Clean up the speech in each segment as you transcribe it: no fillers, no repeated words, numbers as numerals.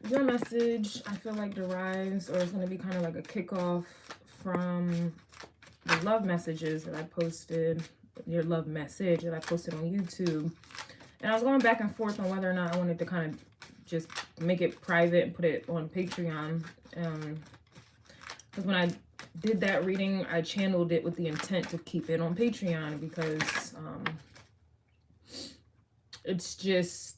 Your message, I feel like, derives, or it's going to be kind of like a kickoff from the love messages that I posted, your love message that I posted on YouTube. And I was going back and forth on whether or not I wanted to kind of just make it private and put it on Patreon. Because when I did that reading, I channeled it with the intent to keep it on Patreon because it's just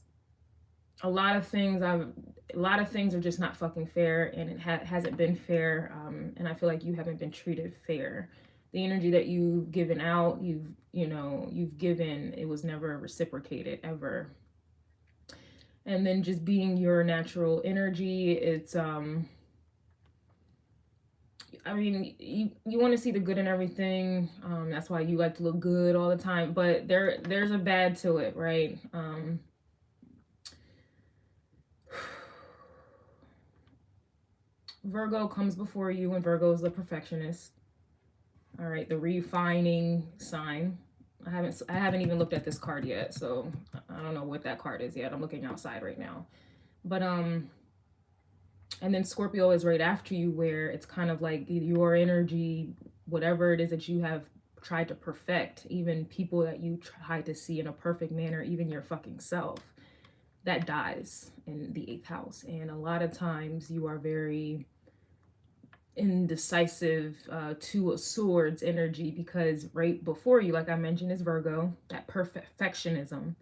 a lot of things are just not fucking fair, and it hasn't been fair. And I feel like you haven't been treated fair. The energy that you've given out, you've given, it was never reciprocated ever. And then just being your natural energy, it's I mean, you want to see the good in everything. That's why you like to look good all the time, but there's a bad to it, right? Virgo comes before you, and Virgo is the perfectionist. All right, the refining sign. I haven't even looked at this card yet, so I don't know what that card is yet. I'm looking outside right now. But and then Scorpio is right after you, where it's kind of like your energy, whatever it is that you have tried to perfect, even people that you try to see in a perfect manner, even your fucking self, that dies in the 8th house. And a lot of times you are very indecisive, Two of Swords energy, because right before you, like I mentioned, is Virgo, that perfectionism.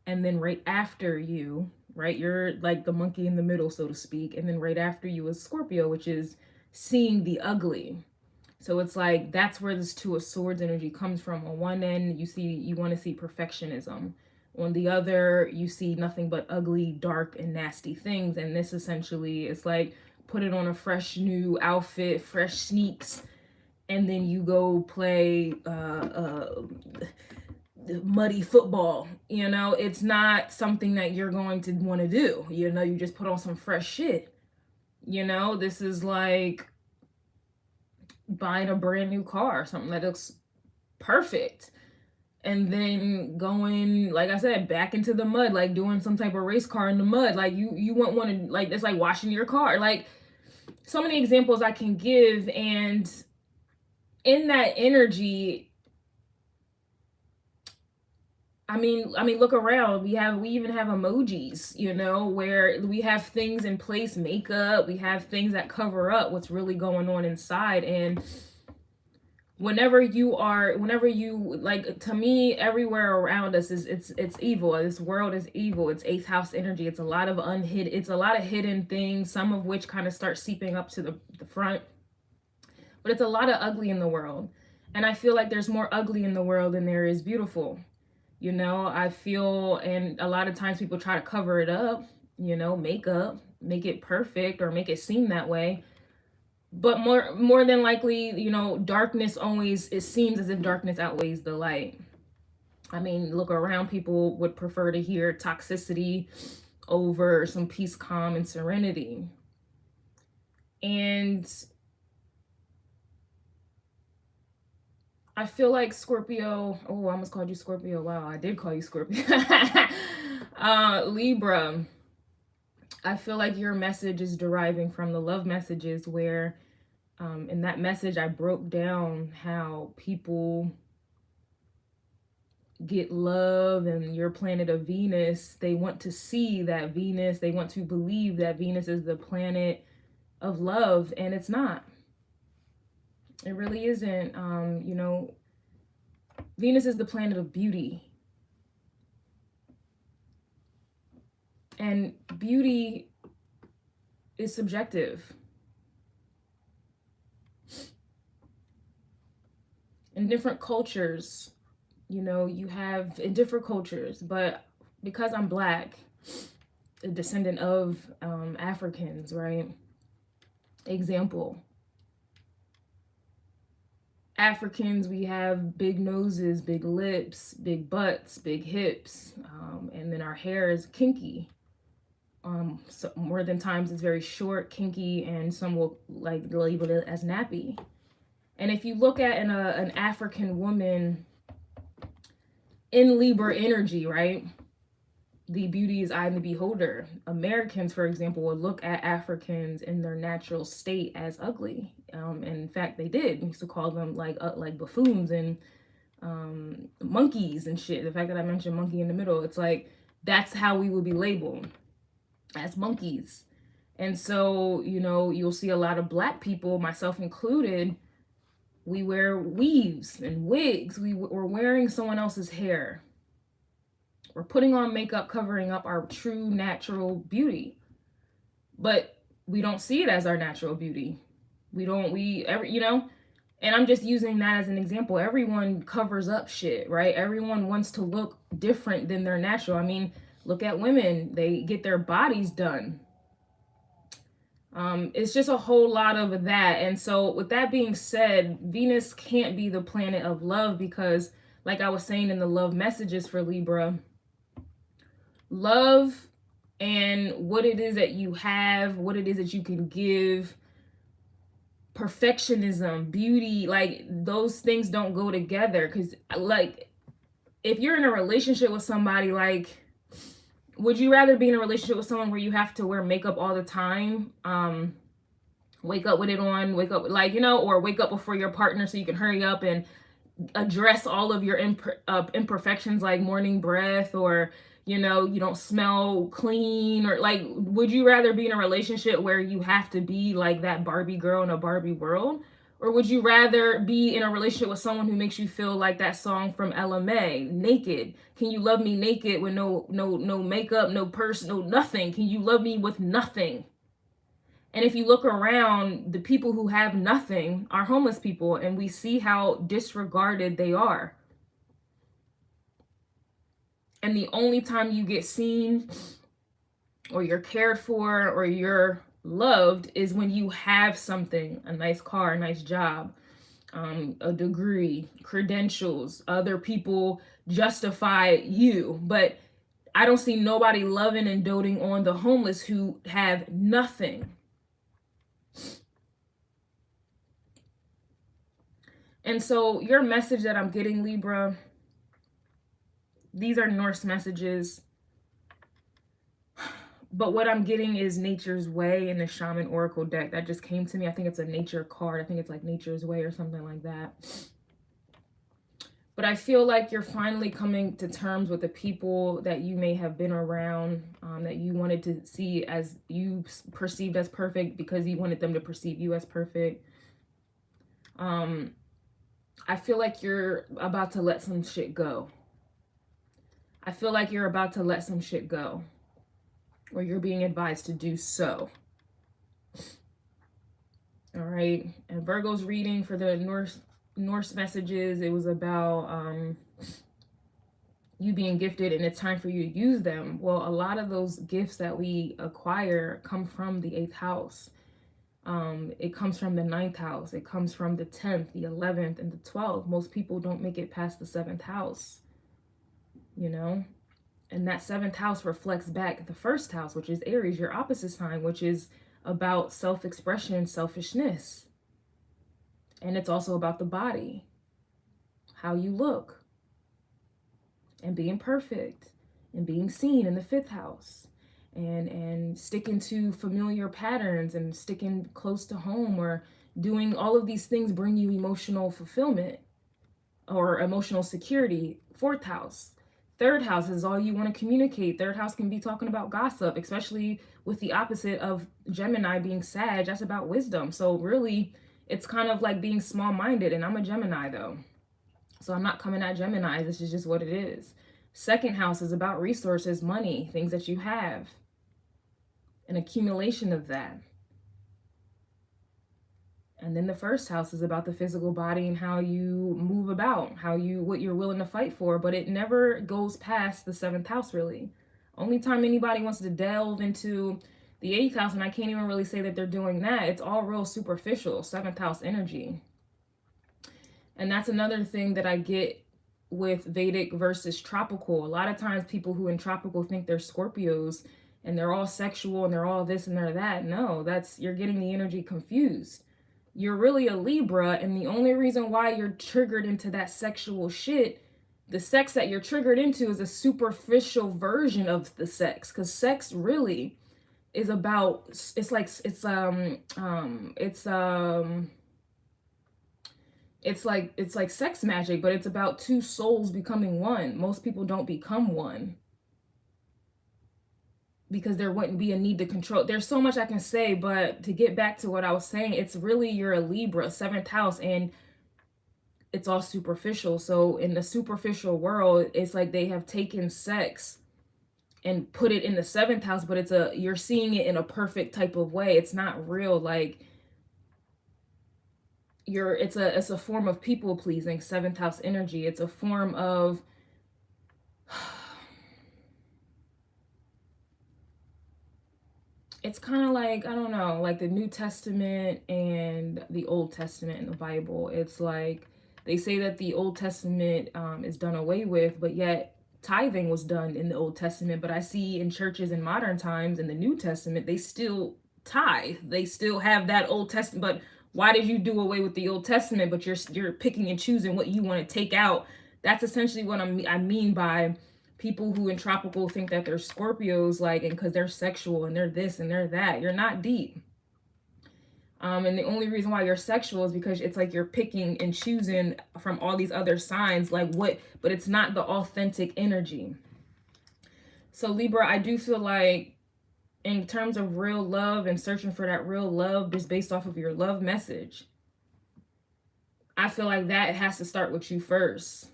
And then right after you, right, you're like the monkey in the middle, so to speak. And then right after you is Scorpio, which is seeing the ugly. So it's like that's where this Two of Swords energy comes from. On one end, you want to see perfectionism. On the other, you see nothing but ugly, dark, and nasty things. And this essentially is like, put it on a fresh new outfit, fresh sneaks, and then you go play muddy football. It's not something that you're going to want to do. You just put on some fresh shit. This is like buying a brand new car, something that looks perfect, and then going, like I said, back into the mud, like doing some type of race car in the mud. Like you won't want to, like, it's like washing your car. Like, so many examples I can give. And in that energy, I mean, look around. We even have emojis, where we have things in place, makeup, we have things that cover up what's really going on inside. And whenever you like, to me, everywhere around us it's evil. This world is evil. It's 8th house energy. It's a lot of hidden things, some of which kind of start seeping up to the front. But it's a lot of ugly in the world. And I feel like there's more ugly in the world than there is beautiful. I feel, and a lot of times people try to cover it up, makeup, make it perfect or make it seem that way. But more than likely, darkness always, it seems as if darkness outweighs the light. I mean, look around. People would prefer to hear toxicity over some peace, calm, and serenity. And I feel like Scorpio, oh, I almost called you Scorpio. Wow, I did call you Scorpio. Libra. I feel like your message is deriving from the love messages, where in that message I broke down how people get love, and your planet of Venus, they want to see that Venus, they want to believe that Venus is the planet of love, and it's not. It really isn't. Venus is the planet of beauty. And beauty is subjective. In different cultures, you have, in different cultures, but because I'm Black, a descendant of Africans, right? Example. Africans, we have big noses, big lips, big butts, big hips, and then our hair is kinky. So more than times it's very short, kinky, and some will like label it as nappy. And if you look at an African woman in Libra energy, right? the beauty is eye in the beholder. Americans, for example, would look at Africans in their natural state as ugly. And in fact, they did. We used to call them like buffoons and monkeys and shit. The fact that I mentioned monkey in the middle, it's like that's how we would be labeled, as monkeys. And so, you know, you'll see a lot of Black people, myself included, we wear weaves and wigs. We're wearing someone else's hair. We're putting on makeup, covering up our true natural beauty. But we don't see it as our natural beauty. You know, and I'm just using that as an example. Everyone covers up shit, right? Everyone wants to look different than their natural. I mean, look at women. They get their bodies done. It's just a whole lot of that. And so with that being said, Venus can't be the planet of love because, like I was saying in the love messages for Libra, love and what it is that you have, what it is that you can give, perfectionism, beauty, like those things don't go together. Because like if you're in a relationship with somebody, like would you rather be in a relationship with someone where you have to wear makeup all the time, wake up with it on, wake up like, you know, or wake up before your partner so you can hurry up and address all of your imperfections like morning breath, or you know, you don't smell clean, or like would you rather be in a relationship where you have to be like that Barbie girl in a Barbie world, or would you rather be in a relationship with someone who makes you feel like that song from LMA, Naked? Can you love me naked with no makeup, no purse, no nothing? Can you love me with nothing? And if you look around, the people who have nothing are homeless people, and we see how disregarded they are. And the only time you get seen or you're cared for or you're loved is when you have something, a nice car, a nice job, a degree, credentials, other people justify you. But I don't see nobody loving and doting on the homeless who have nothing. And so your message that I'm getting, Libra, these are Norse messages. But what I'm getting is Nature's Way in the Shaman Oracle deck. That just came to me. I think it's a nature card. I think it's like Nature's Way or something like that. But I feel like you're finally coming to terms with the people that you may have been around, that you wanted to see as you perceived as perfect because you wanted them to perceive you as perfect. I feel like you're about to let some shit go. I feel like you're about to let some shit go, or you're being advised to do so. All right. And Virgo's reading for the Norse messages, it was about you being gifted and it's time for you to use them. Well, a lot of those gifts that we acquire come from the 8th house. It comes from the 9th house. It comes from the 10th, the 11th, and the 12th. Most people don't make it past the 7th house, you know? And that 7th house reflects back the 1st house, which is Aries, your opposite sign, which is about self-expression, selfishness. And it's also about the body, how you look, and being perfect, and being seen in the 5th house, and sticking to familiar patterns, and sticking close to home, or doing all of these things bring you emotional fulfillment or emotional security. 4th house. 3rd house is all you want to communicate. 3rd house can be talking about gossip, especially with the opposite of Gemini being Sag. That's about wisdom. So really, it's kind of like being small-minded. And I'm a Gemini, though. So I'm not coming at Gemini. This is just what it is. 2nd house is about resources, money, things that you have, an accumulation of that. And then the 1st house is about the physical body and how you move about, what you're willing to fight for, but it never goes past the 7th house, really. Only time anybody wants to delve into the 8th house, and I can't even really say that they're doing that, it's all real superficial, 7th house energy. And that's another thing that I get with Vedic versus tropical. A lot of times people who in tropical think they're Scorpios and they're all sexual and they're all this and they're that. No, you're getting the energy confused. You're really a Libra, and the only reason why you're triggered into that sexual shit The sex that you're triggered into is a superficial version of the sex, because sex really is about, it's like sex magic, but it's about two souls becoming one. Most people don't become one because there wouldn't be a need to control. There's so much I can say, but to get back to what I was saying, it's really, you're a Libra, 7th house, and it's all superficial. So in the superficial world, it's like they have taken sex and put it in the 7th house, but you're seeing it in a perfect type of way. It's not real. Like, it's a form of people pleasing, 7th house energy. It's a form of it's kind of like, I don't know, like the New Testament and the Old Testament in the Bible. It's like they say that the Old Testament is done away with, but yet tithing was done in the Old Testament. But I see in churches in modern times in the New Testament, they still tithe. They still have that Old Testament. But why did you do away with the Old Testament? But you're picking and choosing what you want to take out. That's essentially what I mean by people who in tropical think that they're Scorpios, like, and because they're sexual and they're this and they're that. You're not deep. And the only reason why you're sexual is because it's like you're picking and choosing from all these other signs, like what, but it's not the authentic energy. So Libra, I do feel like in terms of real love and searching for that real love just based off of your love message, I feel like that has to start with you first.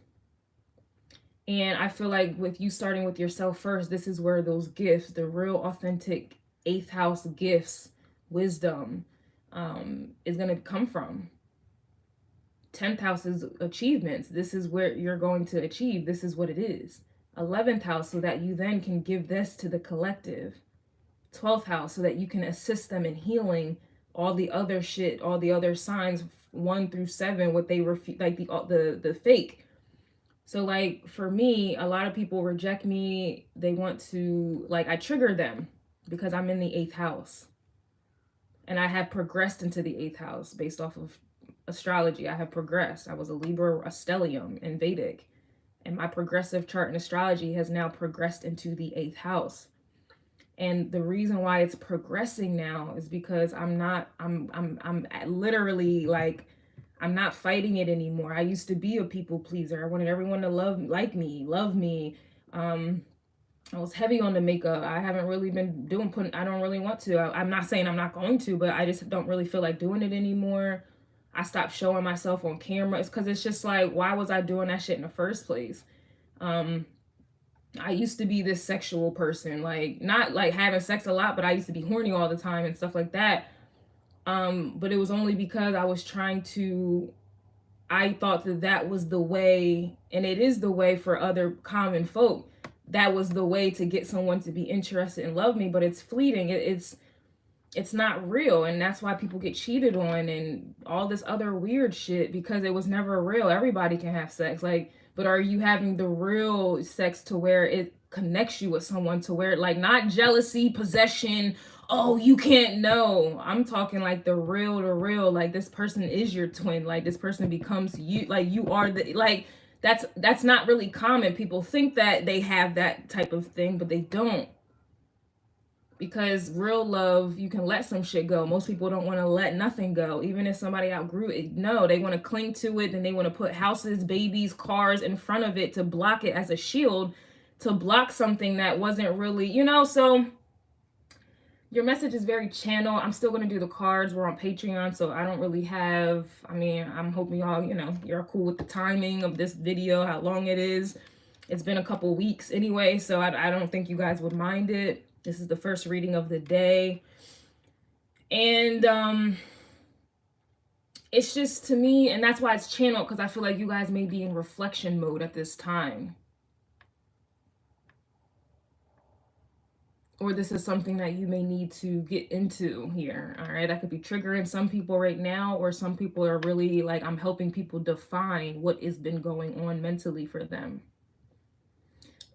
And I feel like with you starting with yourself first, this is where those gifts, the real authentic 8th house gifts, wisdom, is going to come from. 10th house is achievements. This is where you're going to achieve. This is what it is. 11th house, so that you then can give this to the collective. 12th house, so that you can assist them in healing all the other shit, all the other signs, 1 through 7, what they refuse, like the fake. So like for me, a lot of people reject me. They want to, like, I trigger them because I'm in the 8th house. And I have progressed into the 8th house based off of astrology. I have progressed. I was a Libra, a stellium in Vedic. And my progressive chart in astrology has now progressed into the 8th house. And the reason why it's progressing now is because I'm literally like, I'm not fighting it anymore. I used to be a people pleaser. I wanted everyone to love me. I was heavy on the makeup. I haven't really been I don't really want to. I'm not saying I'm not going to, but I just don't really feel like doing it anymore. I stopped showing myself on camera. It's because it's just like, why was I doing that shit in the first place? I used to be this sexual person, like not like having sex a lot, but I used to be horny all the time and stuff like that. But it was only because I was I thought that was the way, and it is the way for other common folk. That was the way to get someone to be interested and love me, but it's fleeting. It's not real, and that's why people get cheated on and all this other weird shit, because it was never real. Everybody can have sex, like, but are you having the real sex to where it connects you with someone, to where, like, not jealousy, possession, oh, you can't know. I'm talking like the real, like this person is your twin, like this person becomes you, like you are the, like, that's not really common. People think that they have that type of thing, but they don't. Because real love, you can let some shit go. Most people don't want to let nothing go. Even if somebody outgrew it, no, they want to cling to it, and they want to put houses, babies, cars in front of it to block it as a shield, to block something that wasn't really, so your message is very channel. I'm still going to do the cards. We're on Patreon, so I don't really have, I'm hoping y'all, you're cool with the timing of this video, how long it is. It's been a couple weeks anyway, so I don't think you guys would mind it. This is the first reading of the day. And it's just, to me, and that's why it's channeled, because I feel like you guys may be in reflection mode at this time. Or this is something that you may need to get into here, all right? That could be triggering some people right now, or some people are really like, I'm helping people define what has been going on mentally for them.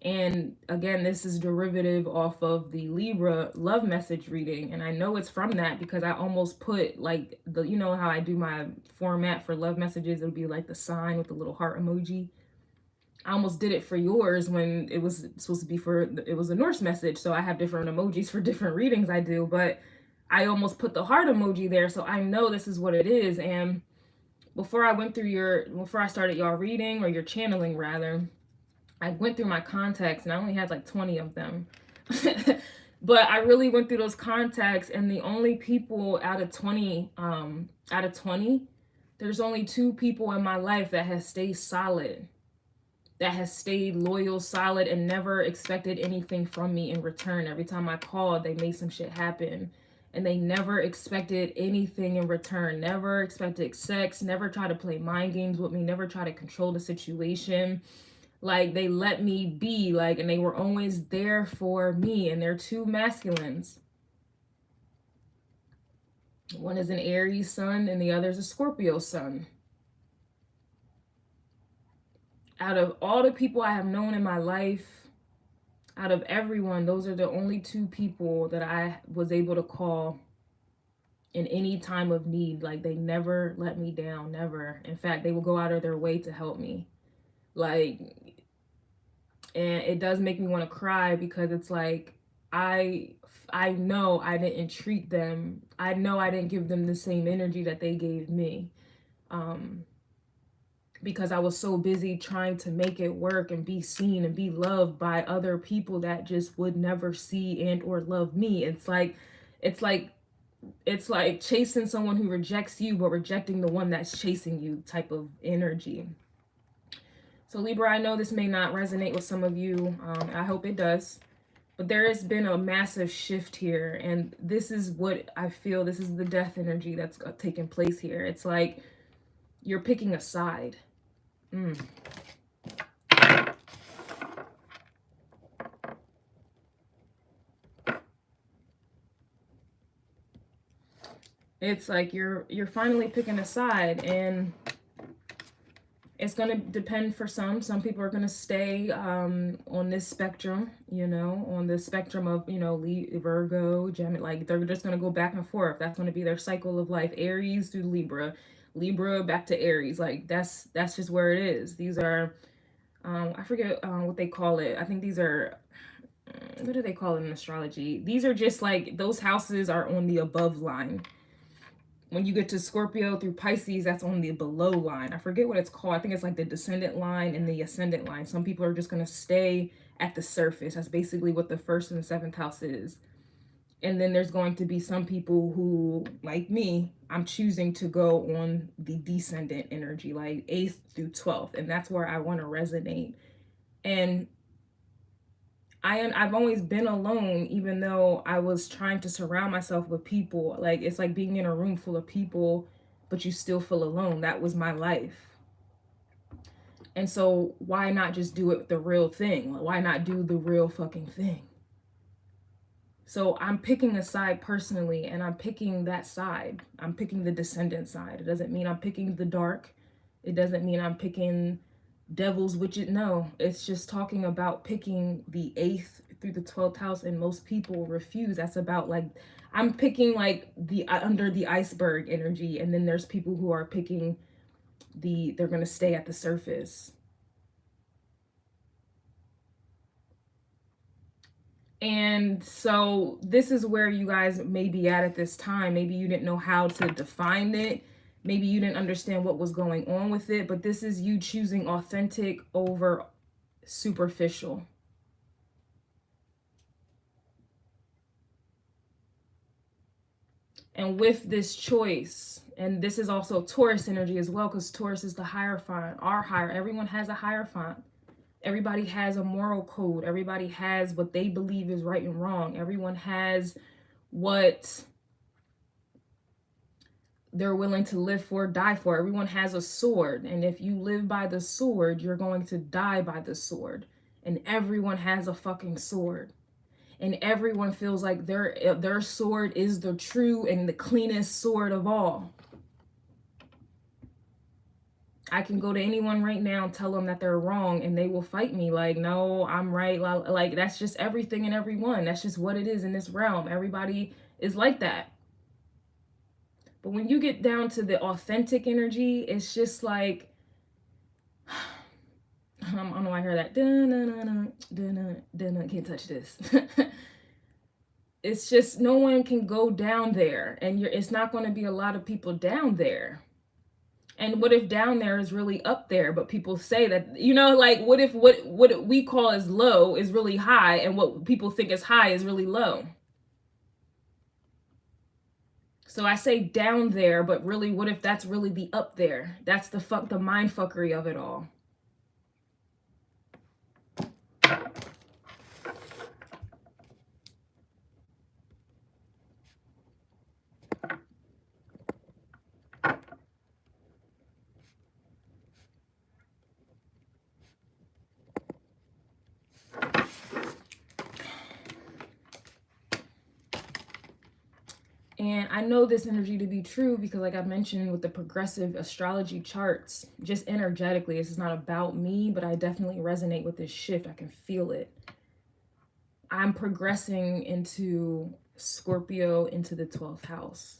And again, this is derivative off of the Libra love message reading. And I know it's from that because I almost put like the, how I do my format for love messages, it'll be like the sign with the little heart emoji. I almost did it for yours when it was supposed to be for, it was a Norse message. So I have different emojis for different readings I do, but I almost put the heart emoji there. So I know this is what it is. And before I started y'all reading, or your channeling rather, I went through my contacts and I only had like 20 of them. But I really went through those contacts, and the only people out of 20, there's only 2 people in my life that has stayed solid, that has stayed loyal, solid, and never expected anything from me in return. Every time I called, they made some shit happen. And they never expected anything in return. Never expected sex, never tried to play mind games with me, never tried to control the situation. Like, they let me be, like, and they were always there for me. And they're 2 masculines. One is an Aries sun and the other is a Scorpio sun. Out of all the people I have known in my life, out of everyone, those are the only 2 people that I was able to call in any time of need. Like, they never let me down, never. In fact, they will go out of their way to help me. Like, and it does make me want to cry, because it's like, I know I didn't treat them, I know I didn't give them the same energy that they gave me. Because I was so busy trying to make it work and be seen and be loved by other people that just would never see and or love me. It's like chasing someone who rejects you, but rejecting the one that's chasing you type of energy. So Libra, I know this may not resonate with some of you. I hope it does. But there has been a massive shift here. And this is what I feel. This is the death energy that's taking place here. It's like you're picking a side. It's like you're finally picking a side, and it's going to depend for some. Some people are going to stay on this spectrum, you know, on the spectrum of, you know, Virgo, Gemini. Like, they're just going to go back and forth. That's going to be their cycle of life. Aries through Libra, Libra back to Aries. Like, that's just where it is. These are, I forget what they call it. I think these are, what do they call it in astrology? These are just like, those houses are on the above line. When you get to Scorpio through Pisces, that's on the below line. I forget what it's called. I think it's like the descendant line and the ascendant line. Some people are just going to stay at the surface. That's basically what the 1st and the 7th house is. And then there's going to be some people who, like me, I'm choosing to go on the descendant energy, like 8th through 12th. And that's where I want to resonate. And I've always been alone, even though I was trying to surround myself with people. Like, it's like being in a room full of people, but you still feel alone. That was my life. And so why not just do it the real thing? Why not do the real fucking thing? So I'm picking a side personally, and I'm picking that side. I'm picking the descendant side. It doesn't mean I'm picking the dark. It doesn't mean I'm picking devils, witches. No, it's just talking about picking the 8th through the 12th house, and most people refuse. That's about, like, I'm picking like the under the iceberg energy, and then there's people who are picking they're going to stay at the surface. And so this is where you guys may be at this time. Maybe you didn't know how to define it. Maybe you didn't understand what was going on with it, but this is you choosing authentic over superficial. And with this choice, and this is also Taurus energy as well, because Taurus is the Hierophant, everyone has a Hierophant. Everybody has a moral code. Everybody has what they believe is right and wrong. Everyone has what they're willing to live for, die for. Everyone has a sword. And if you live by the sword, you're going to die by the sword. And everyone has a fucking sword. And everyone feels like their sword is the true and the cleanest sword of all. I can go to anyone right now and tell them that they're wrong, and they will fight me like, no, I'm right. Like, that's just everything and everyone. That's just what it is in this realm. Everybody is like that. But when you get down to the authentic energy, it's just like, I don't know why I heard that. Can't touch this. It's just no one can go down there, and it's not going to be a lot of people down there. And what if down there is really up there, but people say that, you know, like what if what we call as low is really high, and what people think is high is really low? So I say down there, but really, what if that's really the up there? That's the mind fuckery of it all. And I know this energy to be true because, like I mentioned, with the progressive astrology charts, just energetically, this is not about me, but I definitely resonate with this shift. I can feel it. I'm progressing into Scorpio, into the 12th house.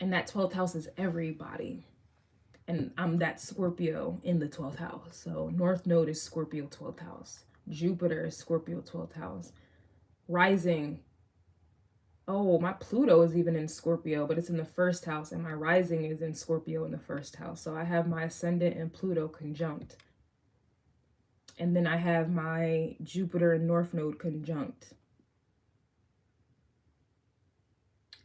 And that 12th house is everybody. And I'm that Scorpio in the 12th house. So North Node is Scorpio 12th house. Jupiter is Scorpio 12th house. Rising. Oh, my Pluto is even in Scorpio, but it's in the first house, and my rising is in Scorpio in the first house. So I have my ascendant and Pluto conjunct. And then I have my Jupiter and North Node conjunct.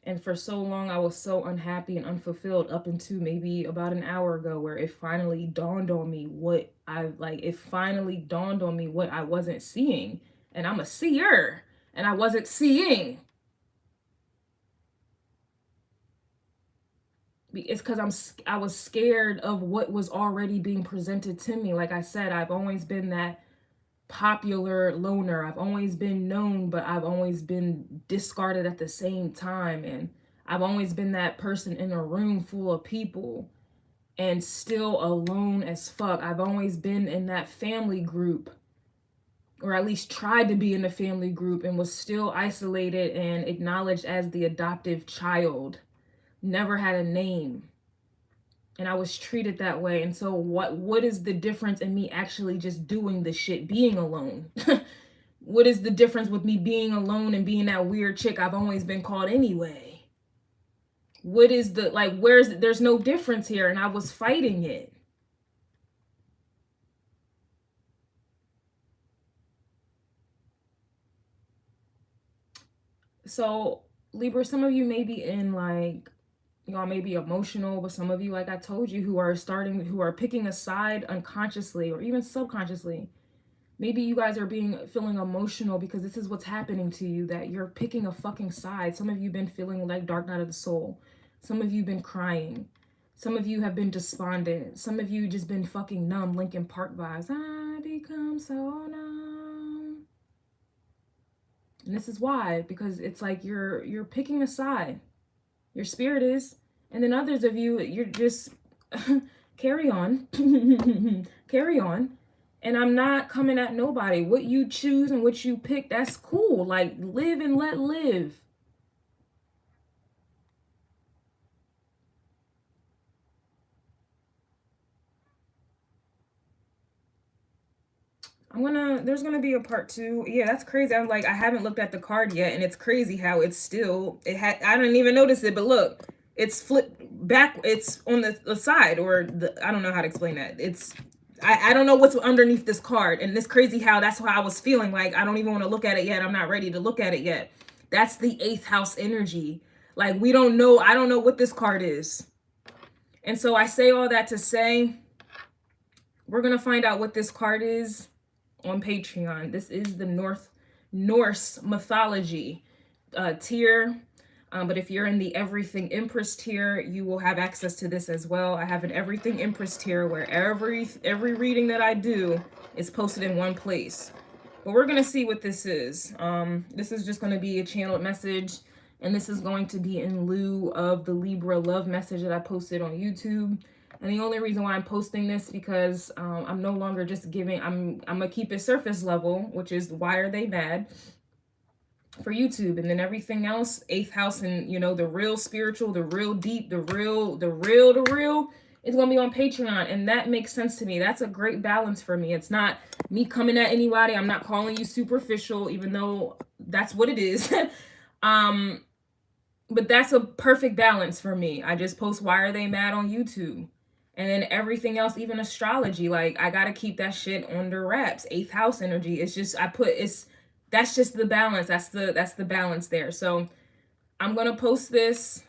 And for so long, I was so unhappy and unfulfilled up until maybe about an hour ago, where it finally dawned on me what I wasn't seeing. And I'm a seer, and I wasn't seeing. It's because I was scared of what was already being presented to me. Like I said, I've always been that popular loner. I've always been known, but I've always been discarded at the same time. And I've always been that person in a room full of people and still alone as fuck. I've always been in that family group, or at least tried to be in the family group, and was still isolated and acknowledged as the adoptive child. Never had a name, and I was treated that way. And so what is the difference in me actually just doing the shit, being alone? What is the difference with me being alone and being that weird chick I've always been called anyway? What is the, like, there's no difference here, and I was fighting it. So Libra, some of you may be in, like, y'all may be emotional, but some of you, like I told you, who are picking a side unconsciously or even subconsciously. Maybe you guys are feeling emotional because this is what's happening to you, that you're picking a fucking side. Some of you have been feeling like Dark Night of the Soul. Some of you have been crying. Some of you have been despondent. Some of you just been fucking numb, Linkin Park vibes. I become so numb. And this is why, because it's like you're picking a side. Your spirit is. And then others of you, you're just carry on. Carry on. And I'm not coming at nobody. What you choose and what you pick, that's cool. Like, live and let live. There's gonna be a part 2. Yeah, that's crazy. I'm like, I haven't looked at the card yet, and it's crazy how it's still, I didn't even notice it, but look, it's flipped back. It's on the side, or I don't know how to explain that. I don't know what's underneath this card, and it's crazy how that's how I was feeling. Like, I don't even want to look at it yet. I'm not ready to look at it yet. That's the 8th house energy. Like, we don't know. I don't know what this card is. And so I say all that to say, we're going to find out what this card is on Patreon. This is the Norse mythology tier. But if you're in the Everything Empress tier, you will have access to this as well. I have an Everything Empress tier where every reading that I do is posted in one place. But we're going to see what this is. This is just going to be a channeled message. And this is going to be in lieu of the Libra love message that I posted on YouTube. And the only reason why I'm posting this because I'm no longer just giving, I'm going to keep it surface level, which is why are they mad, for YouTube. And then everything else, 8th house, and, you know, the real spiritual, the real deep, the real, it's going to be on Patreon, and that makes sense to me. That's a great balance for me. It's not me coming at anybody. I'm not calling you superficial, even though that's what it is. But that's a perfect balance for me. I just post Why Are They Mad on YouTube. And then everything else, even astrology, like I gotta keep that shit under wraps. 8th house energy. It's just that's just the balance. That's the balance there. So I'm gonna post this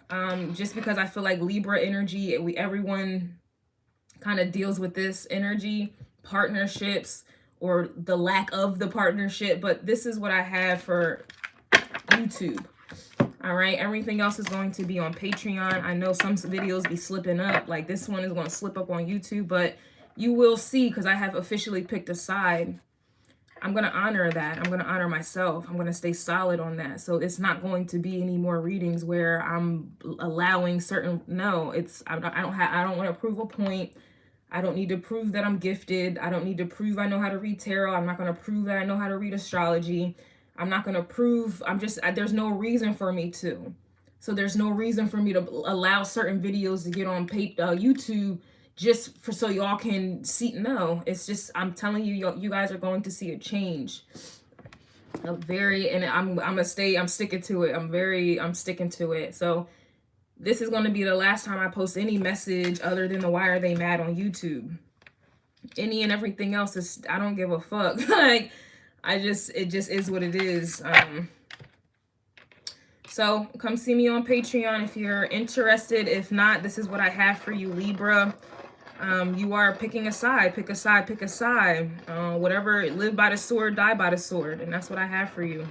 just because I feel like Libra energy, everyone kind of deals with this energy, partnerships or the lack of the partnership. But this is what I have for YouTube. All right, everything else is going to be on Patreon. I know some videos be slipping up, like this one is going to slip up on YouTube, but you will see because I have officially picked a side. I'm going to honor that. I'm going to honor myself. I'm going to stay solid on that. So it's not going to be any more readings where I'm allowing certain, no, I don't want to prove a point. I don't need to prove that I'm gifted. I don't need to prove I know how to read tarot. I'm not going to prove that I know how to read astrology. I'm not going to prove, there's no reason for me to. So there's no reason for me to allow certain videos to get on YouTube just so y'all can see. No, it's just, I'm telling you, you guys are going to see a change. I'm sticking to it. I'm sticking to it. So this is going to be the last time I post any message other than the Why Are They Mad on YouTube. Any and everything else is, I don't give a fuck. Like, it just is what it is. So come see me on Patreon if you're interested. If not, this is what I have for you, Libra. You are picking a side. Pick a side, pick a side. Whatever, live by the sword, die by the sword. And that's what I have for you.